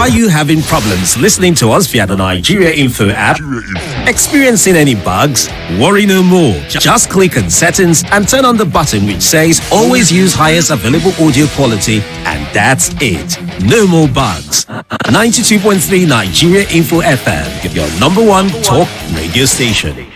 Are you having problems listening to us via the Nigeria Info app? Experiencing any bugs? Worry no more. Just click on settings and turn on the button which says always use highest available audio quality, and that's it. No more bugs. 92.3 Nigeria Info FM, your number one talk radio station.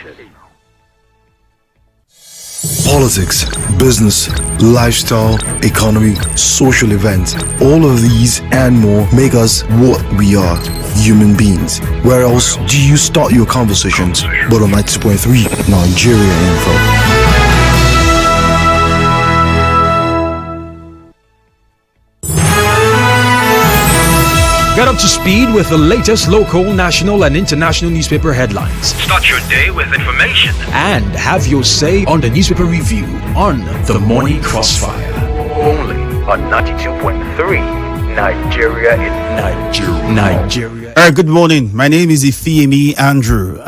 Politics, business, lifestyle, economy, social events, all of these and more make us what we are, human beings. Where else do you start your conversations but on 92.3 Nigeria Info? Get up to speed with the latest local, national, and international newspaper headlines. Start your day with information. And have your say on the newspaper review on The Morning Crossfire. Only on 92.3 Nigeria in Nigeria. All right, good morning. My name is Ifiemi Andrew.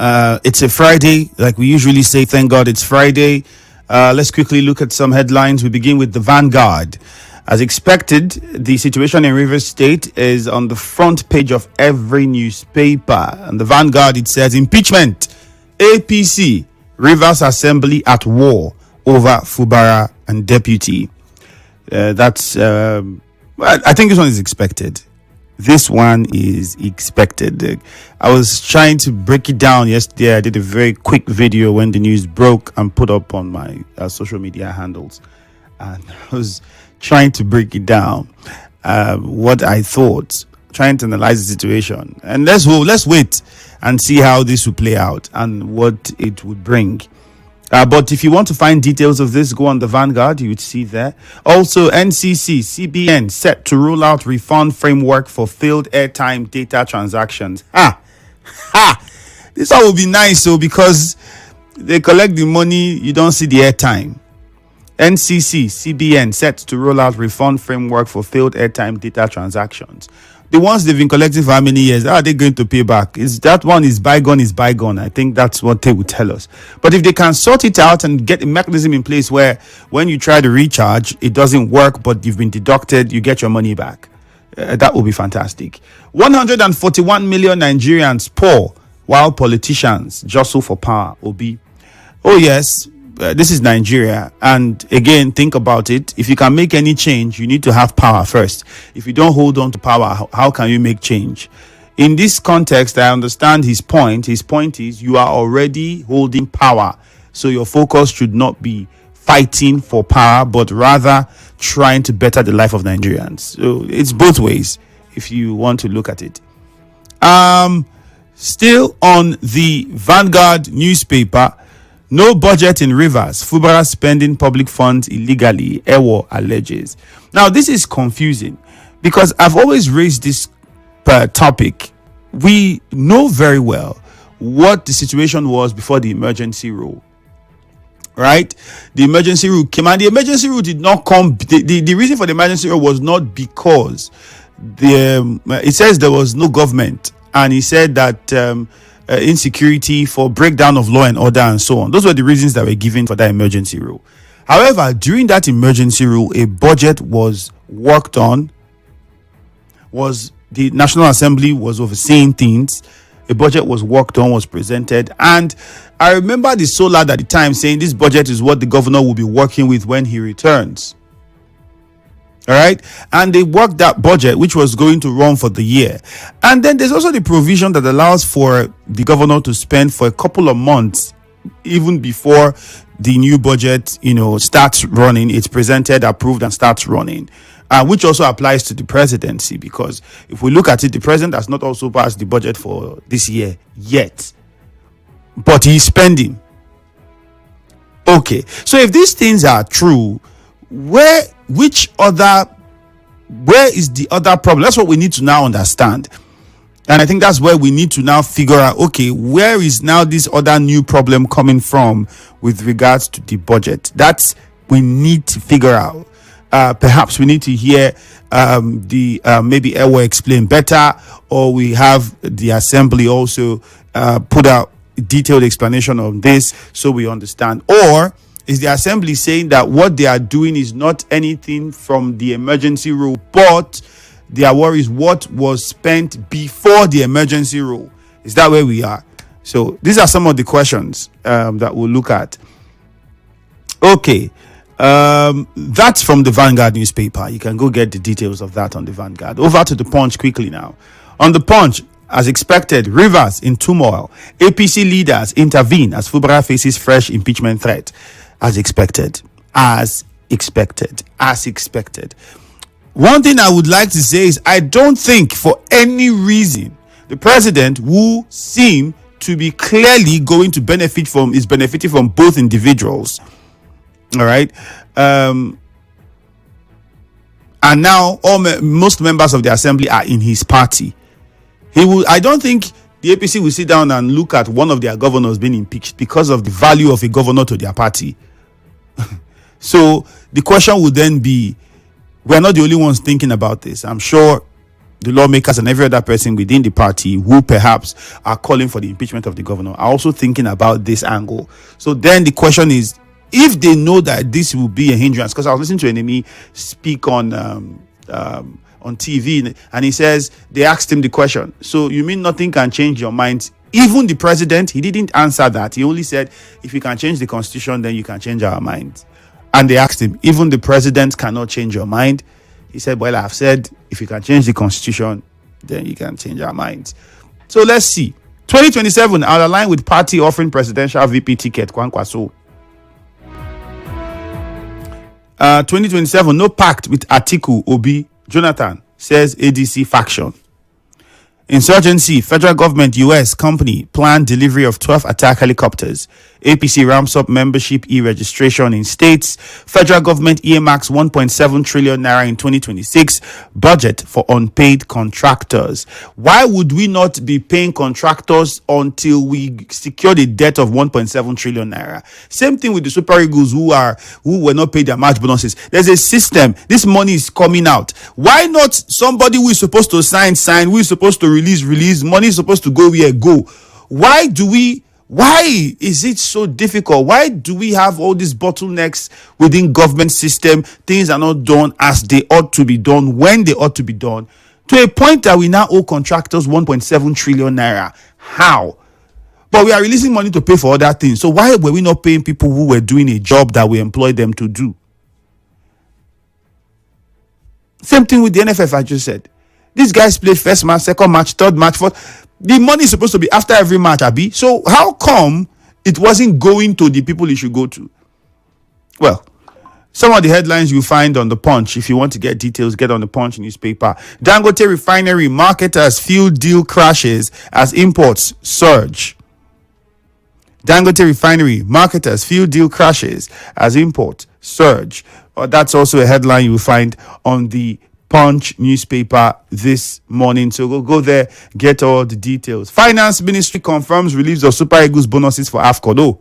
It's a Friday, like we usually say. Thank God it's Friday. Let's quickly look at some headlines. We begin with the Vanguard. As expected, the situation in Rivers State is on the front page of every newspaper. And the Vanguard, it says, impeachment, APC, Rivers Assembly at war over Fubara and deputy. I think this one is expected. This one is expected. I was trying to break it down yesterday. I did a very quick video when the news broke and put up on my social media handles. And I was trying to break it down, what I thought, trying to analyze the situation. And let's wait and see how this will play out and what it would bring. But if you want to find details of this, go on the Vanguard, you would see there. Also, NCC, CBN set to roll out refund framework for failed airtime data transactions. This one will be nice, so because they collect the money, you don't see the airtime. NCC, CBN set to roll out refund framework for failed airtime data transactions. The ones they've been collecting for how many years, are they going to pay back? That one is bygone. I think that's what they would tell us. But if they can sort it out and get a mechanism in place where when you try to recharge, it doesn't work, but you've been deducted, you get your money back. That would be fantastic. 141 million Nigerians poor while politicians jostle for power. Obi. Oh yes. This is Nigeria, and again, think about it. If you can make any change, you need to have power first. If you don't hold on to power, how can you make change? In this context, I understand his point. His point is you are already holding power, so your focus should not be fighting for power, but rather trying to better the life of Nigerians. So it's both ways if you want to look at it. Still on the Vanguard newspaper, no budget in Rivers. Fubara spending public funds illegally, Ewo alleges. Now, this is confusing because I've always raised this topic. We know very well what the situation was before the emergency rule. Right? The emergency rule came, and the emergency rule did not come. The reason for the emergency rule was not because it says there was no government, and he said that insecurity, for breakdown of law and order, and so on. Those were the reasons that were given for that emergency rule. However, during that emergency rule, a budget was worked on. The National Assembly was overseeing things. A budget was worked on, was presented, and I remember the Solad at the time saying this budget is what the governor will be working with when he returns. All right, and they worked that budget, which was going to run for the year. And then there's also the provision that allows for the governor to spend for a couple of months, even before the new budget, starts running. It's presented, approved, and starts running, which also applies to the presidency, because if we look at it, the president has not also passed the budget for this year yet, but he's spending. Okay, so if these things are true, where is the other problem? That's what we need to now understand. And I think that's where we need to now figure out, okay, where is now this other new problem coming from with regards to the budget? That's we need to figure out. Perhaps we need to hear maybe Ewo explain better, or we have the assembly also put out a detailed explanation on this so we understand. Or is the assembly saying that what they are doing is not anything from the emergency rule, but Their worry is what was spent before the emergency roll. Is that where we are? So these are some of the questions that we'll look at. Okay. That's from the Vanguard newspaper. You can go get the details of that on the Vanguard. Over to the Punch quickly now. On the Punch, as expected, Rivers in turmoil. APC leaders intervene as Fubara faces fresh impeachment threat. As expected. As expected. As expected. One thing I would like to say is I don't think for any reason the president, who seem to be clearly going to benefit from, is benefiting from both individuals. All right. And now most members of the assembly are in his party. I don't think the APC will sit down and look at one of their governors being impeached because of the value of a governor to their party. So the question would then be, we're not the only ones thinking about this. I'm sure the lawmakers and every other person within the party who perhaps are calling for the impeachment of the governor are also thinking about this angle. So then the question is, if they know that this will be a hindrance, because I was listening to an enemy speak on TV, and he says, they asked him the question, so you mean nothing can change your mind? Even the president, he didn't answer that. He only said, if you can change the constitution, then you can change our minds. And they asked him, even the president cannot change your mind? He said, well, I've said, if you can change the constitution, then you can change our minds. So let's see. 2027, I'll align with party offering presidential VP ticket. Kwankwaso. 2027, no pact with Atiku, Obi, Jonathan, says ADC faction. Insurgency, federal government, US company, planned delivery of 12 attack helicopters. APC ramps up membership e-registration in states. Federal government earmarks 1.7 trillion naira in 2026. Budget for unpaid contractors. Why would we not be paying contractors until we secure the debt of 1.7 trillion naira? Same thing with the Super Eagles who were not paid their match bonuses. There's a system. This money is coming out. Why not somebody who is supposed to sign, who is supposed to release, money is supposed to go where go? Why is it so difficult? Why do we have all these bottlenecks within government system? Things are not done as they ought to be done, when they ought to be done, to a point that we now owe contractors 1.7 trillion naira. How? But we are releasing money to pay for other things. So why were we not paying people who were doing a job that we employed them to do? Same thing with the NFF, I just said. These guys played first match, second match, third match, fourth. The money is supposed to be after every match, Abi. So how come it wasn't going to the people it should go to? Well, some of the headlines you find on the Punch. If you want to get details, get on the Punch newspaper. Dangote refinery marketers fuel deal crashes as imports surge. Dangote refinery marketers fuel deal crashes as imports surge. That's also a headline you will find on the Punch newspaper this morning. So go there, get all the details. Finance Ministry confirms release of Super Eagles bonuses for AFCON. Oh,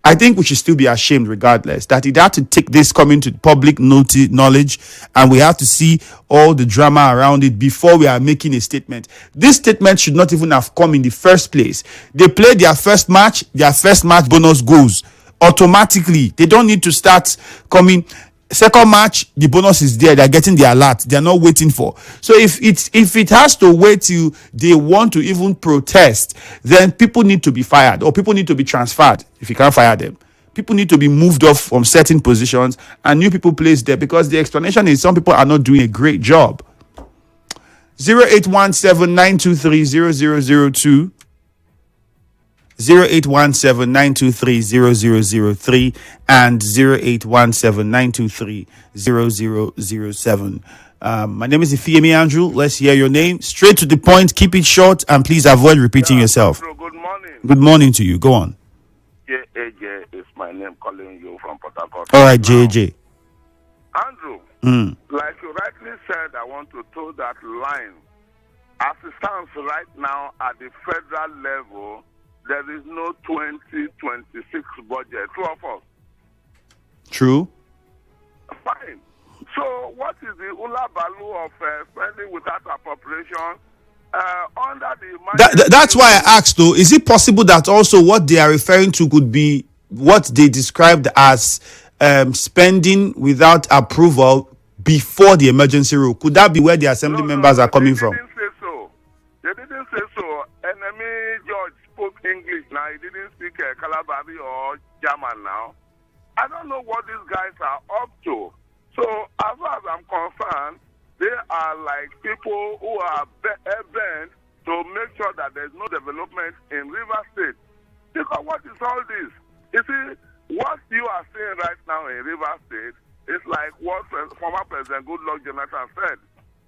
I think we should still be ashamed regardless that it had to take this coming to public knowledge, and we have to see all the drama around it before we are making a statement. This statement should not even have come in the first place. They played their first match bonus goes automatically. They don't need to start coming. Second match, the bonus is there. They're getting the alert. They're not waiting for. So if it has to wait till they want to even protest, then people need to be fired or people need to be transferred. If you can't fire them, people need to be moved off from certain positions and new people placed there, because the explanation is some people are not doing a great job. 0817-923-0002. 0817-923-0003 and 0817-923-0007. My name is Ifiemi Andrew. Let's hear your name. Straight to the point. Keep it short and please avoid repeating yourself. Andrew, good morning. Good morning to you. Go on. JAJ is my name, calling you from Port Harcourt. All right, JJ. Andrew, like you rightly said, I want to toe that line. As it stands right now at the federal level, there is no 2026 budget. True or false? True. Fine. So what is the hula baloo of spending without appropriation under the... That's why I asked, though, is it possible that also what they are referring to could be what they described as spending without approval before the emergency rule. Could that be where the assembly members are coming from? They didn't say so. They didn't say so. Enemy George spoke English now. He didn't speak Kalabari or German now. I don't know what these guys are up to. So as far as I'm concerned, they are like people who are bent to make sure that there's no development in River State. Because what is all this? You see, what you are seeing right now in River State is like what former President Goodluck Jonathan said.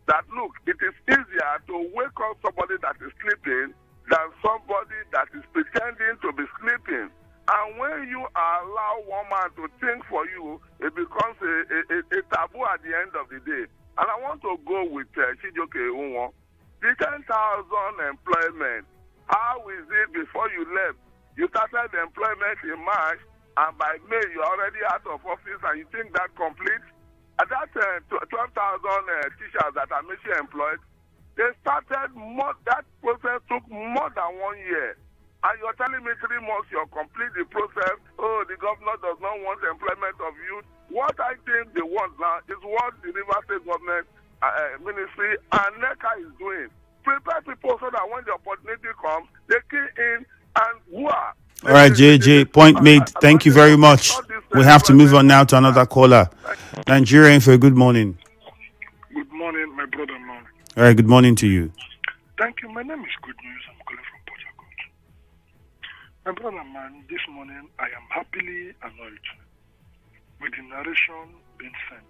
That look, it is easier to wake up somebody that is sleeping than somebody that is pretending to be sleeping. And when you allow one man to think for you, it becomes a taboo at the end of the day. And I want to go with Chijoke Unwo. The 10,000 employment, how is it before you left? You started employment in March, and by May you're already out of office, and you think that complete? At that 12,000 teachers that are mission employed, they started that process took more than 1 year. And you're telling me 3 months you'll complete the process. Oh, the governor does not want employment of youth. What I think they want now is what the River State government ministry and NECA is doing. Prepare people so that when the opportunity comes, they key in and whoa. All right, JJ, point made. Thank you very much. We have to move on now to another caller. Nigerian for a good morning. Good morning, my brother, man. All right, good morning to you. Thank you. My name is Good News. I'm calling from Port Harcourt. My brother, man, this morning I am happily annoyed with the narration being sent.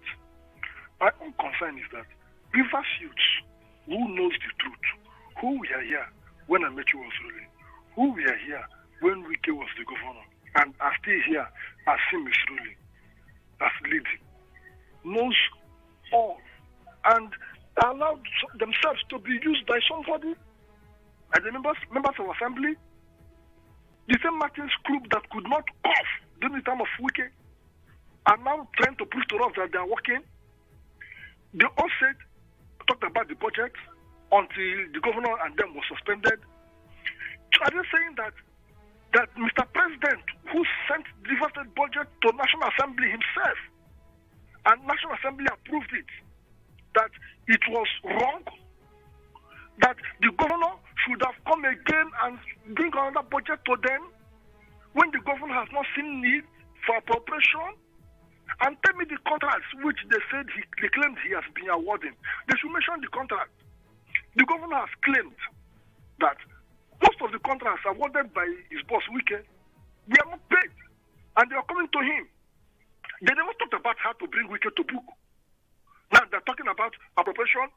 My own concern is that Rivers youths who knows the truth, who were here when Amechi was ruling, who were here when Wike was the governor, and are still here as him is ruling, as leading, knows all, and allowed themselves to be used by somebody, and the members of assembly, the same Martins group that could not cough during the time of Wike, are now trying to prove to us that they are working. They all talked about the budget until the governor and them was suspended. Are they saying that Mr. President, who sent the River State budget to National Assembly himself, and National Assembly approved it, that it was wrong, that the governor should have come again and bring another budget to them when the governor has not seen need for appropriation? And tell me the contracts which they said they claimed he has been awarding. They should mention the contract. The governor has claimed that most of the contracts awarded by his boss Wike, they are not paid, and they are coming to him. They never talked about how to bring Wike to book. Now they're talking about appropriation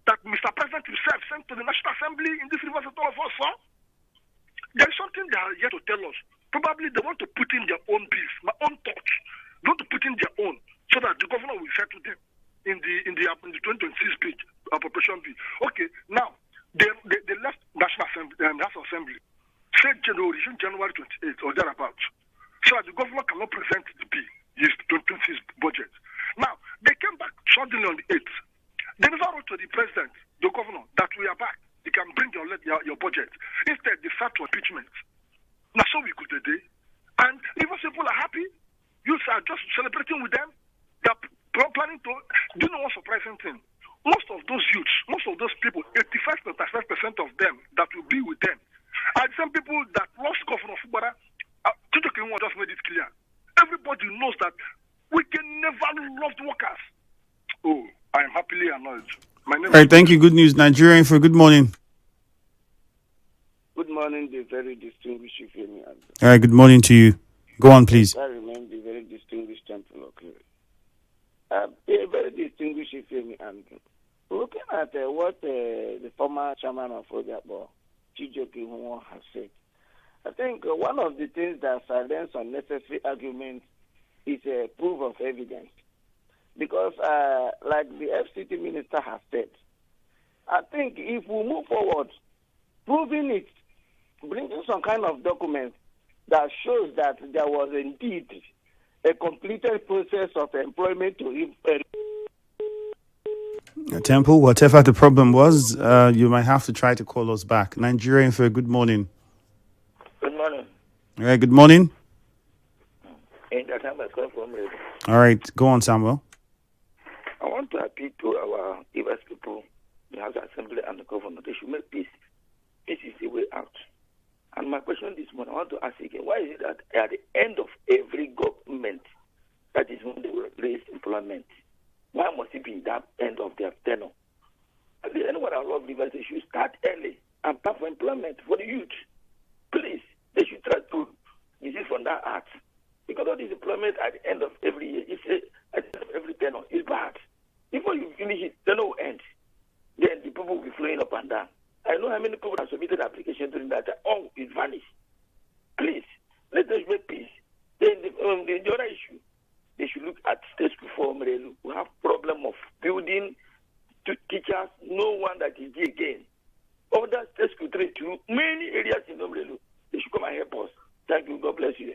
that Mr. President himself sent to the National Assembly in this River State all of us saw. There is something they are here to tell us. Probably they want to put in their own bills, my own thoughts. They want to put in their own so that the governor will settle them in the 2026 bill, appropriation bill. Okay, now they left National Assembly, National Assembly, said January 28th or thereabouts, so that the governor cannot present the bill, his 2026 budget. Now they came back suddenly on the 8th. They never wrote to the president, the governor, that we are back. You can bring your budget. Instead, they start to impeachment. Now, so we could today, and even people are happy. You are just celebrating with them. They are planning to. Do you know one surprising thing? Most of those youths, most of those people, 85% of them that will be with them, are the same people that lost Governor Fubara. Chijoke Unwo just made it clear. Everybody knows that we can never love workers. Oh, I am happily annoyed. My name. All right, thank you. Good news, Nigerian for good morning. Good morning, the very distinguished Ifiemi Andrew. All right, good morning to you. Go on, please. I remain the very distinguished temple of Clery. A very distinguished Ifiemi Andrew. Looking at what the former chairman of Ojabo, Chijoke Unwo, has said, I think one of the things that silence unnecessary arguments is a proof of evidence. Because, like the FCT minister has said, I think if we move forward, proving it, bringing some kind of document that shows that there was indeed a completed process of employment to him. Temple, whatever the problem was, you might have to try to call us back. Nigerian for a good morning. Good morning. All right, good morning. All right, go on, Samuel. I want to appeal to our Rivers people, the House Assembly and the governor. They should make peace. Peace is the way out. And my question this morning, I want to ask again, why is it that at the end of every government, that is when they will raise employment? Why must it be that end of their tenure? At the end of our love Rivers, they should start early and plan for employment for the youth. Please, they should try to desist from that act. Because all this employment at the end of every year, at the end of every tenure, is bad. Before you finish it, tenure will end. Then the people will be flowing up and down. I know how many people have submitted application during that time. Oh, it vanished. Please, let us make peace. Then the other issue, they should look at state reform. We have problem of building teachers, no one that is there again. Other states could trade to many areas in Omrelu. They should come and help us. Thank you. God bless you.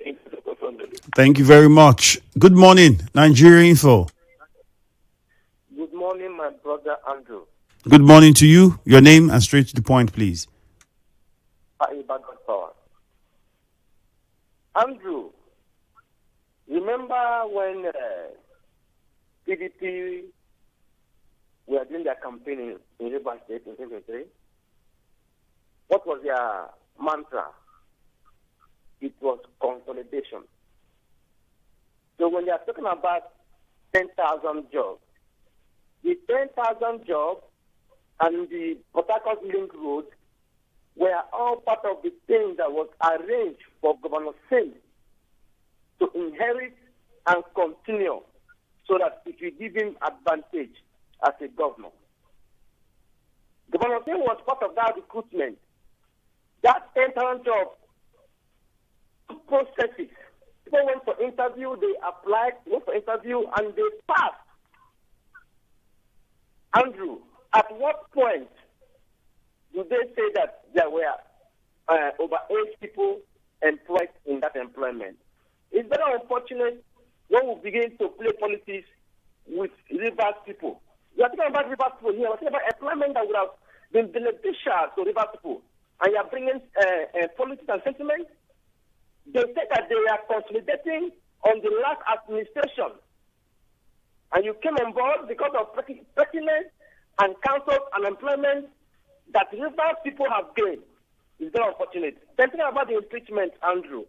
Thank you very much. Good morning, Nigeria Info. Good morning, my brother Andrew. Good morning to you. Your name and straight to the point, please. Andrew, remember when PDP were doing their campaign in Rivers State in 2023? What was their mantra? It was consolidation. So when they are talking about 10,000 jobs, the 10,000 jobs and the Port Harcourt Link Road were all part of the thing that was arranged for Governor Singh to inherit and continue so that it will give him advantage as a governor. Governor Singh was part of that recruitment. That 10,000 jobs processes. People went for interview, they applied, went for interview, and they passed. Andrew, at what point do they say that there were over 8 people employed in that employment? It's very unfortunate when we begin to play politics with Rivers people. We are talking about Rivers people here. We are talking about employment that would have been beneficial to Rivers people. And you are bringing politics and sentiment. They said that they were consolidating on the last administration. And you came on board because of pertinence and council and employment that Rivers people have gained. It's very unfortunate. Thinking about the impeachment, Andrew.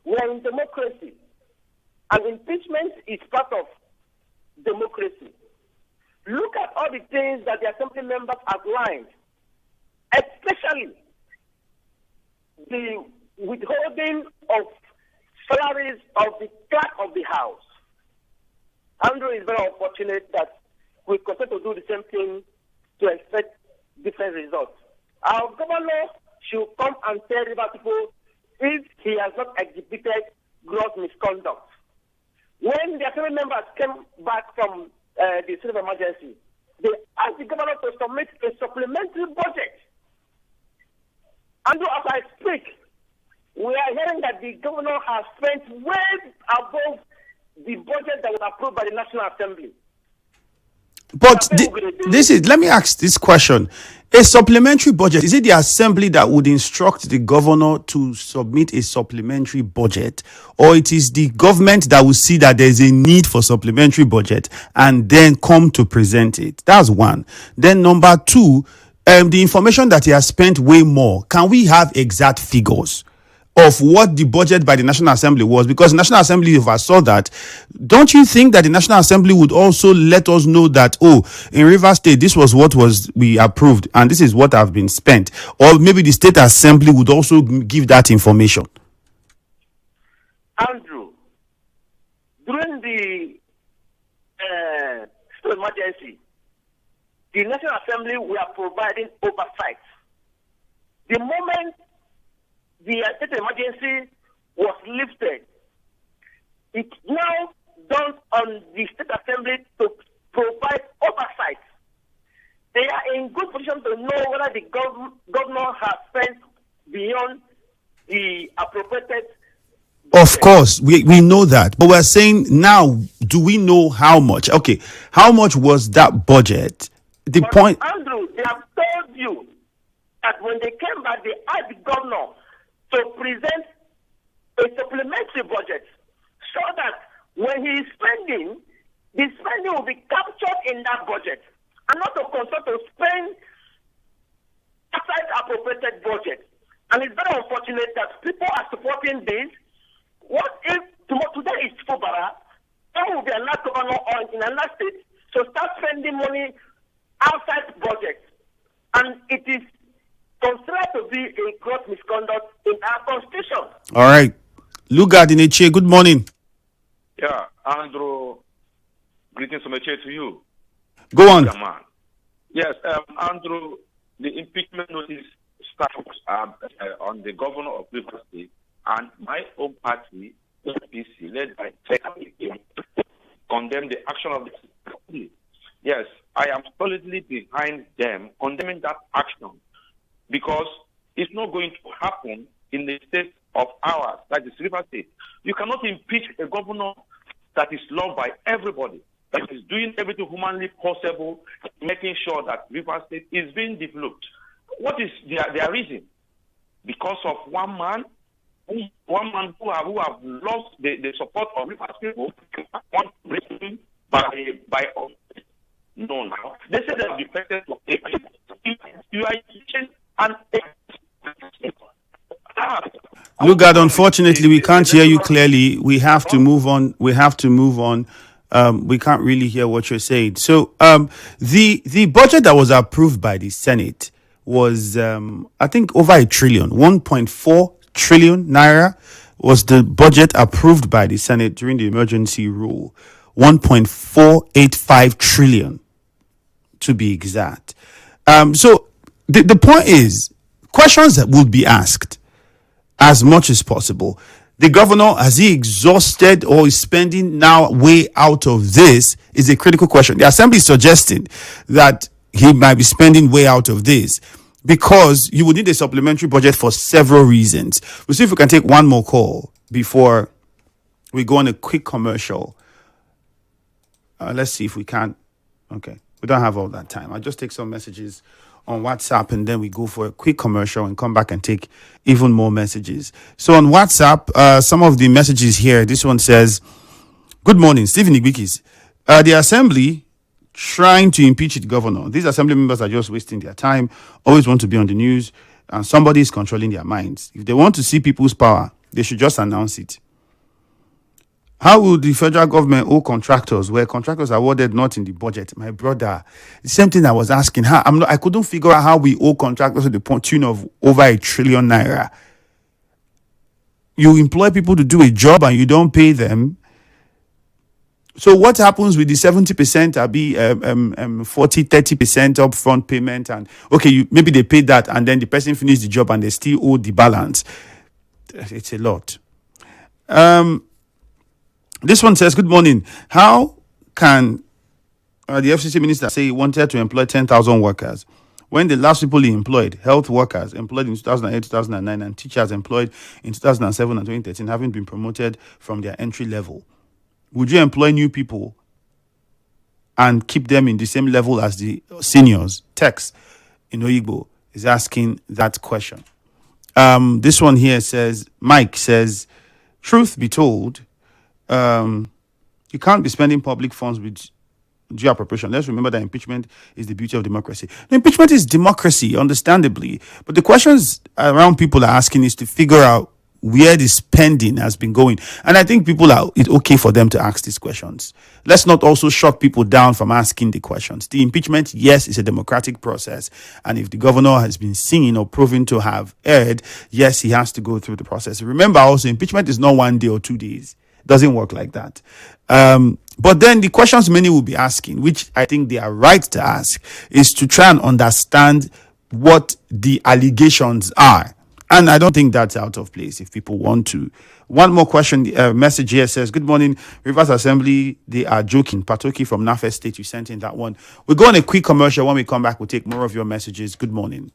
We are in democracy. And impeachment is part of democracy. Look at all the things that the assembly members outlined, especially the withholding of salaries of the clerk of the house. Andrew, is very unfortunate that we continue to do the same thing to expect different results. Our governor should come and tell River people if he has not exhibited gross misconduct. When the assembly members came back from the state of emergency, they asked the governor to submit a supplementary budget. Andrew, as I speak, we are hearing that the governor has spent way above the budget that was approved by the National Assembly. But let me ask this question. A supplementary budget, is it the assembly that would instruct the governor to submit a supplementary budget, or it is the government that will see that there's a need for supplementary budget and then come to present it? That's one. Then number two, the information that he has spent way more, can we have exact figures of what the budget by the National Assembly was? Because the National Assembly oversaw that. Don't you think that the National Assembly would also let us know that, in Rivers State, this was what we approved and this is what have been spent? Or maybe the State Assembly would also give that information? Andrew, during the state of emergency, the National Assembly were providing oversight. The moment the state of emergency was lifted, it now dawns on the state assembly to provide oversight. They are in good position to know whether the governor has spent beyond the appropriated budget. Of course, we know that. But we're saying now, do we know how much? Okay, how much was that budget? Andrew, they have told you that when they came back, they asked the governor to present a supplementary budget so that when he is spending, the spending will be captured in that budget and not to consult to spend outside appropriated budget. And it's very unfortunate that people are supporting this. What if today is Fubara, there will be another governor in another state to start spending money outside budget, and it is considered to be a gross misconduct in our constitution. All right. Lugard in Eche, good morning. Yeah, Andrew, greetings from Eche to you. Go on. Yes, Andrew, the impeachment notice starts on the governor of Rivers State, and my own party, APC, led by condemn the action of the. Yes, I am solidly behind them condemning that action because it's not going to happen in the state of ours, that is Rivers State. You cannot impeach a governor that is loved by everybody, that is doing everything humanly possible, making sure that Rivers State is being developed. What is their reason? Because of one man who have lost the support of Rivers people, want to bring him by no now. They say they have defected to you are and Lugard, unfortunately, we can't hear you clearly. We have to move on. We can't really hear what you're saying. So the budget that was approved by the Senate was, I think, over $1 trillion. 1.4 trillion naira was the budget approved by the Senate during the emergency rule. 1.485 trillion, to be exact. So the point is, questions that will be asked as much as possible. The governor, has he exhausted or is spending now way out of this, is a critical question. The assembly is suggesting that he might be spending way out of this because you would need a supplementary budget for several reasons. We'll see if we can take one more call before we go on a quick commercial. Let's see if we can. Okay, we don't have all that time. I'll just take some messages on WhatsApp and then we go for a quick commercial and come back and take even more messages. So on WhatsApp, some of the messages here, this one says, good morning, Stephen Igbikis. The assembly trying to impeach the governor. These assembly members are just wasting their time, always want to be on the news, and somebody is controlling their minds. If they want to see people's power, they should just announce it. How will the federal government owe contractors where contractors are awarded not in the budget? My brother, the same thing I was asking. I couldn't figure out how we owe contractors to the tune of over $1 trillion naira. You employ people to do a job and you don't pay them. So what happens with the 70%? I'll be 40-30% upfront payment, and okay, maybe they paid that, and then the person finished the job and they still owe the balance. It's a lot. This one says, good morning. How can the FCC minister say he wanted to employ 10,000 workers when the last people he employed, health workers employed in 2008, 2009, and teachers employed in 2007 and 2013, haven't been promoted from their entry level? Would you employ new people and keep them in the same level as the seniors? Tex in Oyigbo is asking that question. This one here says, Mike says, truth be told, you can't be spending public funds with due appropriation. Let's remember that impeachment is the beauty of democracy. The impeachment is democracy, understandably. But the questions around people are asking is to figure out where the spending has been going. And I think it's okay for them to ask these questions. Let's not also shut people down from asking the questions. The impeachment, yes, is a democratic process. And if the governor has been seen or proven to have erred, yes, he has to go through the process. Remember also, impeachment is not 1 day or 2 days. It doesn't work like that. But then the questions many will be asking, which I think they are right to ask, is to try and understand what the allegations are. And I don't think that's out of place if people want to. One more question. Message here says, good morning, Rivers Assembly. They are joking. Patoki from Nafe State, you sent in that one. We'll go on a quick commercial. When we come back, we'll take more of your messages. Good morning.